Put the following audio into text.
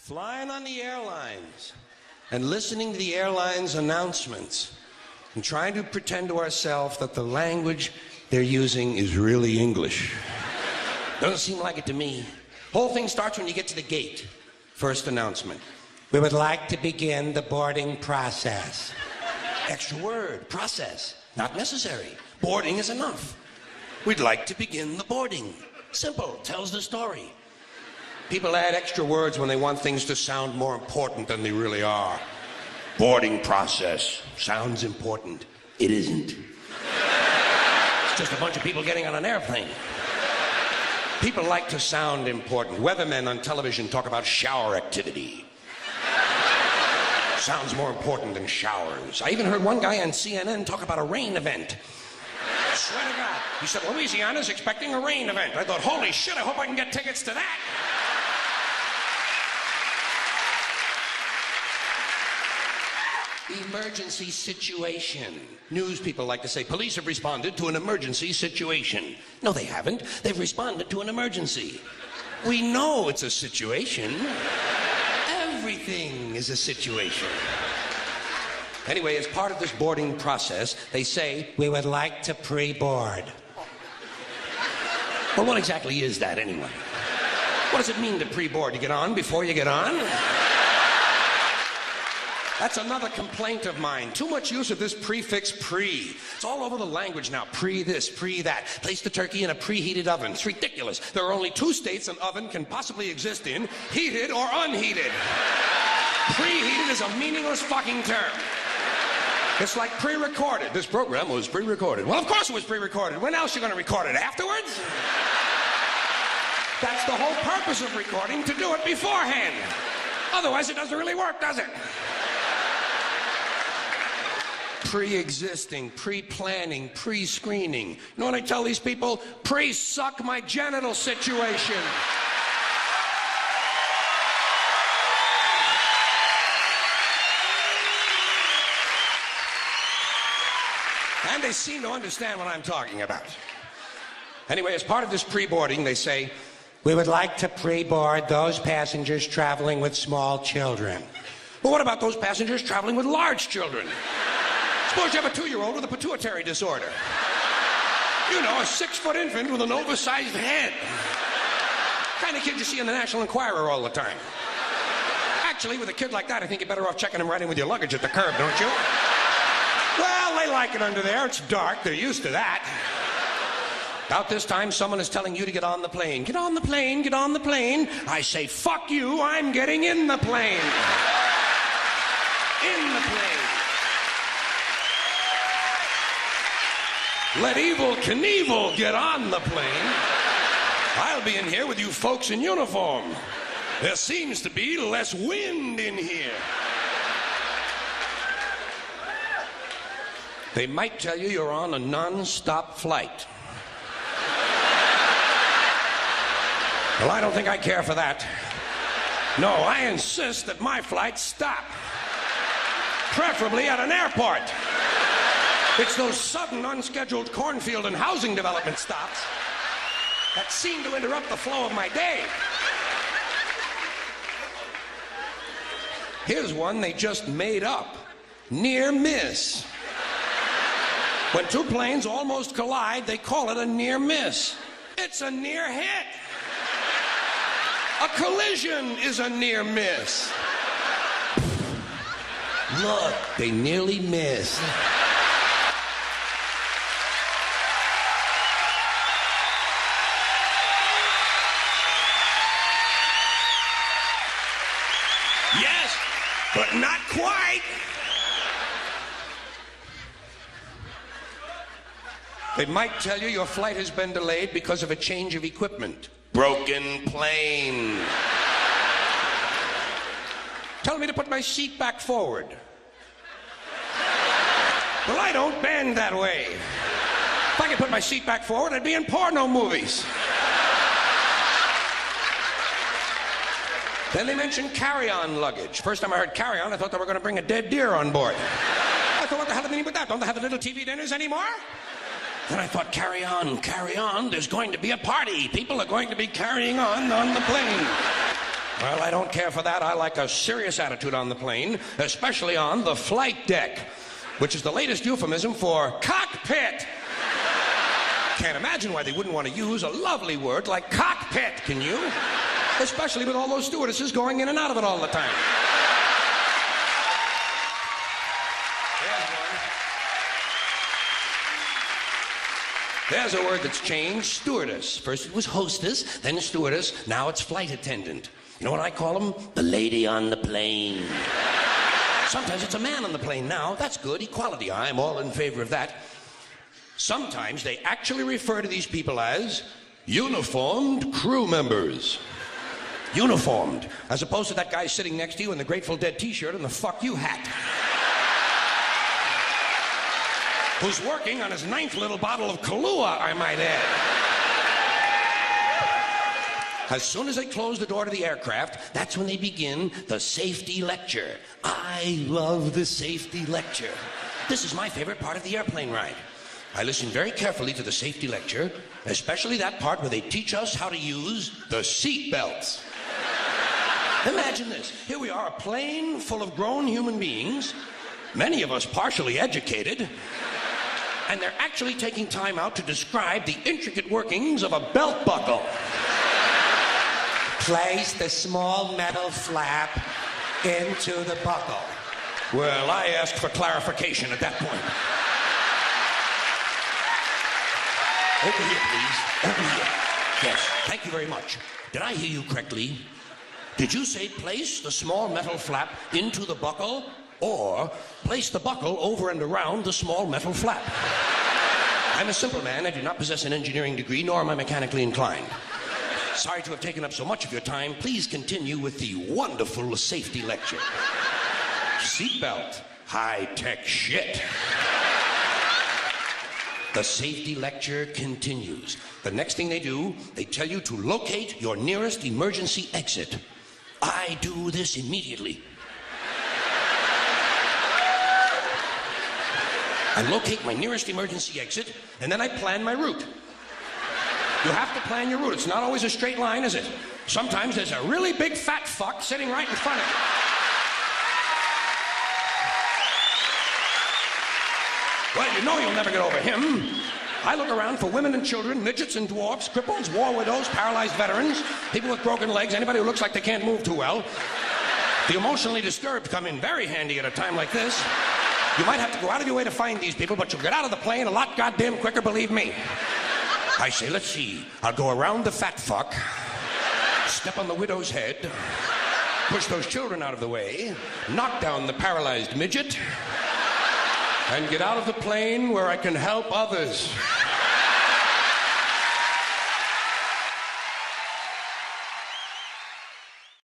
flying on the airlines and listening to the airlines announcements and trying to pretend to ourselves that the language they're using is really English. Doesn't seem like it to me. Whole thing starts when you get to the gate. First announcement. We would like to begin the boarding process. Extra word, process. Not necessary. Boarding is enough. We'd like to begin the boarding. Simple, tells the story. People add extra words when they want things to sound more important than they really are. Boarding process. Sounds important. It isn't. It's just a bunch of people getting on an airplane. People like to sound important. Weathermen on television talk about shower activity. Sounds more important than showers. I even heard one guy on CNN talk about a rain event. I swear to God. He said, Louisiana's expecting a rain event. I thought, holy shit, I hope I can get tickets to that. Emergency situation. News people like to say, police have responded to an emergency situation. No, they haven't. They've responded to an emergency. We know it's a situation. Everything is a situation. Anyway, as part of this boarding process, they say, we would like to pre-board. Well, what exactly is that anyway? What does it mean to pre-board? You get on before you get on? That's another complaint of mine. Too much use of this prefix pre. It's all over the language now. Pre this, pre that. Place the turkey in a preheated oven. It's ridiculous. There are only 2 states an oven can possibly exist in, heated or unheated. Preheated is a meaningless fucking term. It's like pre-recorded. This program was pre-recorded. Well, of course it was pre-recorded. When else are you going to record it? Afterwards? That's the whole purpose of recording, to do it beforehand. Otherwise, it doesn't really work, does it? Pre-existing, pre-planning, pre-screening. You know what I tell these people? Pre-suck my genital situation. And they seem to understand what I'm talking about. Anyway, as part of this pre-boarding, they say, we would like to pre-board those passengers traveling with small children. Well, what about those passengers traveling with large children? Suppose you have a 2-year-old with a pituitary disorder. You know, a 6-foot infant with an oversized head. Kind of kid you see in the National Enquirer all the time. Actually, with a kid like that, I think you're better off checking him right in with your luggage at the curb, don't you? Well, they like it under there. It's dark. They're used to that. About this time, someone is telling you to get on the plane. Get on the plane, get on the plane. I say, fuck you, I'm getting in the plane. In the plane. Let Evel Knievel get on the plane. I'll be in here with you folks in uniform. There seems to be less wind in here. They might tell you you're on a non-stop flight. Well, I don't think I care for that. No, I insist that my flights stop. Preferably at an airport. It's those sudden, unscheduled cornfield and housing development stops that seem to interrupt the flow of my day. Here's one they just made up. Near miss. When 2 planes almost collide, they call it a near miss. It's a near hit. A collision is a near miss. Look, they nearly missed. Yes, but not quite. They might tell you your flight has been delayed because of a change of equipment. Broken plane. Tell me to put my seat back forward. Well, I don't bend that way. If I could put my seat back forward, I'd be in porno movies. Then they mentioned carry-on luggage. First time I heard carry-on, I thought they were going to bring a dead deer on board. I thought, what the hell do they mean with that? Don't they have the little TV dinners anymore? Then I thought, carry on, there's going to be a party. People are going to be carrying on the plane. Well, I don't care for that. I like a serious attitude on the plane, especially on the flight deck, which is the latest euphemism for cockpit. Can't imagine why they wouldn't want to use a lovely word like cockpit, can you? Especially with all those stewardesses going in and out of it all the time. There's a word that's changed, stewardess. First it was hostess, then stewardess, now it's flight attendant. You know what I call them? The lady on the plane. Sometimes it's a man on the plane now. That's good, equality. I'm all in favor of that. Sometimes they actually refer to these people as uniformed crew members. Uniformed, as opposed to that guy sitting next to you in the Grateful Dead t-shirt and the fuck you hat. Who's working on his 9th little bottle of Kahlua, I might add. As soon as they close the door to the aircraft, that's when they begin the safety lecture. I love the safety lecture. This is my favorite part of the airplane ride. I listen very carefully to the safety lecture, especially that part where they teach us how to use the seat belts. Imagine this. Here we are, a plane full of grown human beings, many of us partially educated, and they're actually taking time out to describe the intricate workings of a belt buckle. Place the small metal flap into the buckle. Well, I asked for clarification at that point. Over here, please. Over here. Yes, thank you very much. Did I hear you correctly? Did you say place the small metal flap into the buckle, or place the buckle over and around the small metal flap? I'm a simple man. I do not possess an engineering degree, nor am I mechanically inclined. Sorry to have taken up so much of your time. Please continue with the wonderful safety lecture. Seatbelt. High-tech shit. The safety lecture continues. The next thing they do, they tell you to locate your nearest emergency exit. I do this immediately. I locate my nearest emergency exit, and then I plan my route. You have to plan your route. It's not always a straight line, is it? Sometimes there's a really big fat fuck sitting right in front of you. Well, you know you'll never get over him. I look around for women and children, midgets and dwarfs, cripples, war widows, paralyzed veterans, people with broken legs, anybody who looks like they can't move too well. The emotionally disturbed come in very handy at a time like this. You might have to go out of your way to find these people, but you'll get out of the plane a lot goddamn quicker, believe me. I say, let's see. I'll go around the fat fuck, step on the widow's head, push those children out of the way, knock down the paralyzed midget, and get out of the plane where I can help others.